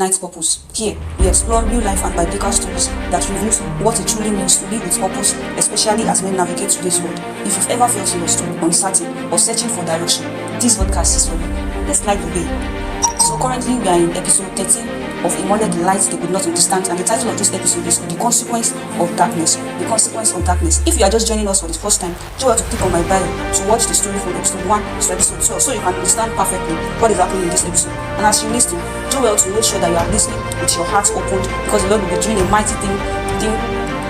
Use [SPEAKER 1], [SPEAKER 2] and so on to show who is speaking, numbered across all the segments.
[SPEAKER 1] Night's purpose. Here, we explore real life and biblical stories that reveal what it truly means to live with purpose, especially as men navigate today's world. If you've ever felt lost, uncertain, or searching for direction, this podcast is for you. Let's light the way. So currently, we are in episode 13 of IMOLE, the light they could not understand, and the title of this episode is The Consequence of Darkness. The Consequence of Darkness. If you are just joining us for the first time, do well to click on my bio to watch the story from episode 1 to episode 2 so you can understand perfectly what is happening in this episode. And as you listen, do well to make sure that you are listening with your heart opened, because the Lord will be doing a mighty thing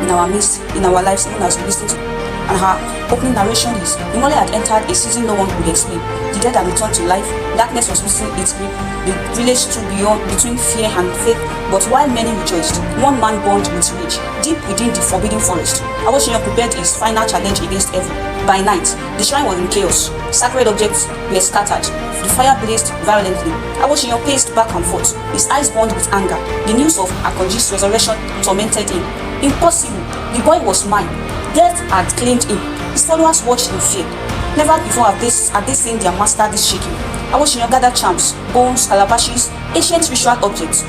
[SPEAKER 1] in our midst, in our lives, even as we listen to. And her opening narration is, IMOLE had entered a season no one could explain. The dead had returned to life, darkness was losing its grip, the village stood between fear and faith, but while many rejoiced, one man burned with rage, deep within the forbidden forest. Awoshiyan prepared his final challenge against evil. By night, the shrine was in chaos, sacred objects were scattered, the fire blazed violently. Awoshiyan paced back and forth, his eyes burned with anger. The news of Akonji's resurrection tormented him. Impossible, the boy was mine. Death had claimed him. His followers watched in fear. Never before had they seen their master this shaking. Awoshiyan gathered charms, bones, calabashes, ancient ritual objects,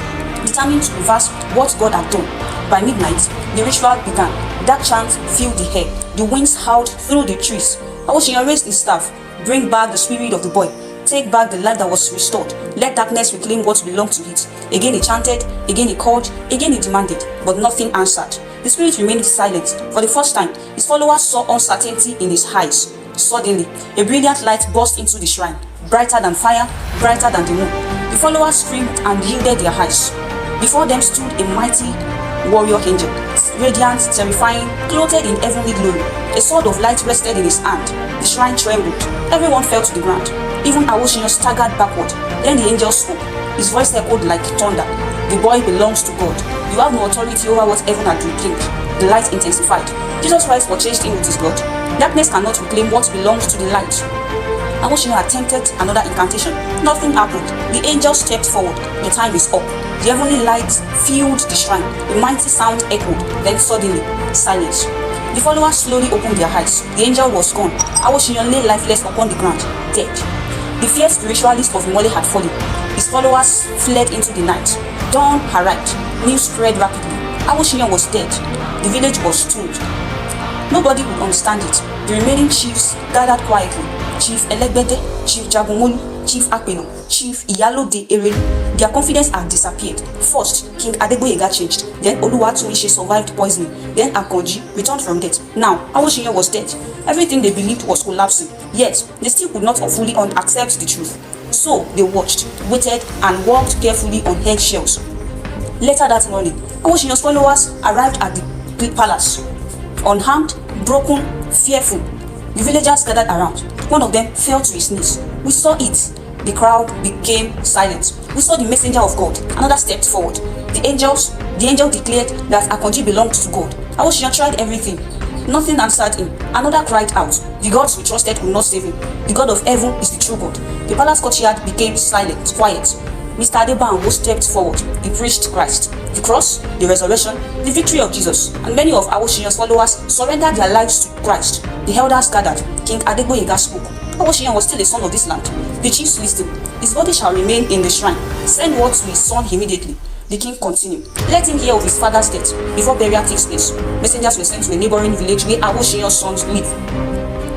[SPEAKER 1] determined to reverse what God had done. By midnight, the ritual began. Dark chants filled the air. The winds howled through the trees. Awoshiyan raised his staff. Bring back the spirit of the boy. Take back the life that was restored. Let darkness reclaim what belonged to it. Again he chanted, again he called, again he demanded, but nothing answered. The spirit remained silent. For the first time, his followers saw uncertainty in his eyes. Suddenly, a brilliant light burst into the shrine, brighter than fire, brighter than the moon. The followers screamed and yielded their eyes. Before them stood a mighty warrior angel, radiant, terrifying, clothed in heavenly glory. A sword of light rested in his hand. The shrine trembled. Everyone fell to the ground. Even Awoshiyan staggered backward. Then the angel spoke. His voice echoed like thunder. The boy belongs to God. You have no authority over what heaven had reclaimed. The light intensified. Jesus Christ purchased him with his blood. Darkness cannot reclaim what belongs to the light. Awoshiyan attempted another incantation. Nothing happened. The angel stepped forward. The time is up. The heavenly light filled the shrine. A mighty sound echoed. Then suddenly, silence. The followers slowly opened their eyes. The angel was gone. Awoshiyan lay lifeless upon the ground, dead. The fierce spiritualist of IMOLE had fallen. His followers fled into the night. Dawn arrived. News spread rapidly. Awoshiyan was dead. The village was told. Nobody would understand it. The remaining chiefs gathered quietly. Chief Elegbede, Chief Jagumolu, Chief Akpeno, Chief Iyalode Erelu. Their confidence had disappeared. First, King Adegboyega changed. Then Oluwatumishe survived poisoning. Then Akonji returned from death. Now, Awoshiyan was dead. Everything they believed was collapsing. Yet, they still could not fully accept the truth. So, they watched, waited, and walked carefully on eggshells. Later that morning, Awoshiyan's followers arrived at the palace. Unharmed, broken, fearful. The villagers gathered around. One of them fell to his knees. We saw it. The crowd became silent. We saw the messenger of God. Another stepped forward. The angel declared that Akonji belonged to God. Awoshiyan tried everything. Nothing answered him. Another cried out. The gods we trusted could not save him. The God of heaven is the true God. The palace courtyard became silent, quiet. Mr. Adebanwo stepped forward. He preached Christ, the cross, the resurrection, the victory of Jesus, and many of Awoshiyan's followers surrendered their lives to Christ. The elders gathered. King Adegboyega spoke. Awoshiyan was still a son of this land. The chiefs listened. His body shall remain in the shrine. Send word to his son immediately. The king continued. Let him hear of his father's death before burial takes place. Messengers were sent to a neighboring village where Awoshiyan's sons live.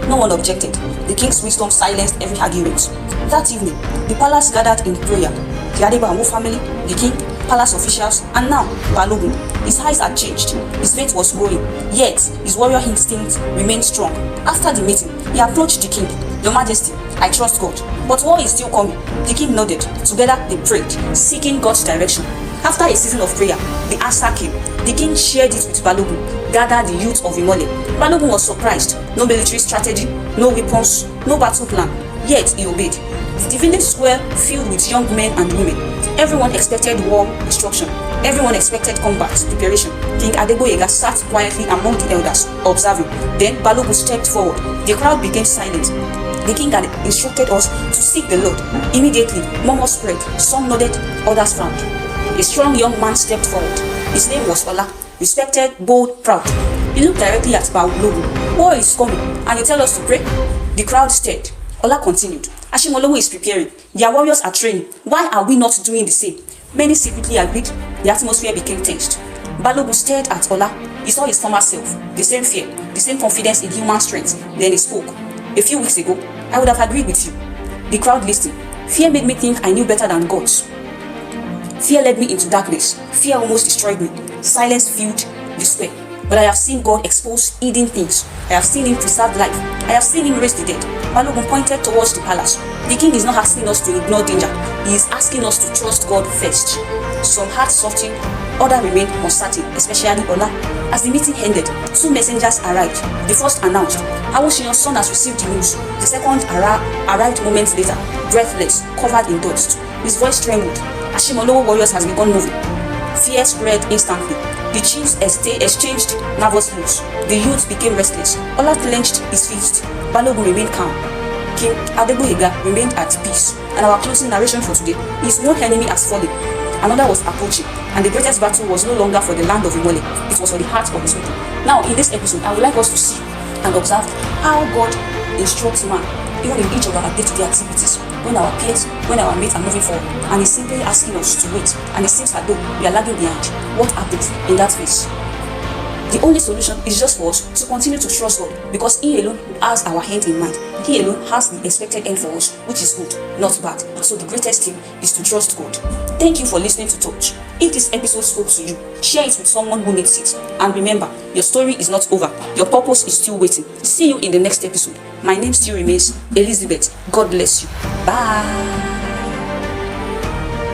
[SPEAKER 1] No one objected. The king's wisdom silenced every argument. That evening, the palace gathered in prayer. The Adebanwo family, the king, palace officials, and now Balogun. His eyes had changed. His faith was growing, yet his warrior instinct remained strong. After the meeting, he approached the king. Your Majesty, I trust God, but war is still coming. The king nodded. Together they prayed, seeking God's direction. After a season of prayer, the answer came. The king shared it with Balogun, gathered the youth of IMOLE. Balogun was surprised. No military strategy, no weapons, no battle plan. Yet he obeyed. The village square filled with young men and women. Everyone expected war, destruction. Everyone expected combat, preparation. King Adegboyega sat quietly among the elders, observing. Then Balogun stepped forward. The crowd became silent. The king had instructed us to seek the Lord. Immediately, murmurs spread. Some nodded, others frowned. A strong young man stepped forward. His name was Ola, respected, bold, proud. He looked directly at Balogun. War is coming, and you tell us to pray? The crowd stared. Ola continued. Ashimolowo is preparing. Their warriors are training. Why are we not doing the same? Many secretly agreed. The atmosphere became tensed. Balogun stared at Ola. He saw his former self, the same fear, the same confidence in human strength. Then he spoke. A few weeks ago, I would have agreed with you. The crowd listened. Fear made me think I knew better than gods. Fear led me into darkness. Fear almost destroyed me. Silence fueled despair. But I have seen God expose hidden things. I have seen him preserve life. I have seen him raise the dead. Balogun pointed towards the palace. The king is not asking us to ignore danger. He is asking us to trust God first. Some hearts softened, others remained uncertain, especially Ola. As the meeting ended, 2 messengers arrived. The first announced, Awoshiyan's son has received the news. The second arrived moments later, breathless, covered in dust. His voice trembled. IMOLE warriors has begun moving. Fear spread instantly. The chiefs exchanged nervous looks. The youth became restless. Ola clenched his fist. Balogun remained calm. King Adegboyega remained at peace. And our closing narration for today is one enemy has fallen, another was approaching, and the greatest battle was no longer for the land of IMOLE, it was for the heart of his people. Now, in this episode, I would like us to see and observe how God instructs man, even in each of our day-to-day activities, when our peers, when our mates are moving forward, and he's simply asking us to wait, and it seems as though we are lagging behind. What happens in that phase? The only solution is just for us to continue to trust God, because He alone has our end in mind. He alone has the expected end for us, which is good, not bad. So the greatest thing is to trust God. Thank you for listening to Touch. If this episode spoke to you, share it with someone who needs it. And remember, your story is not over. Your purpose is still waiting. See you in the next episode. My name still remains Elizabeth. God bless you. Bye.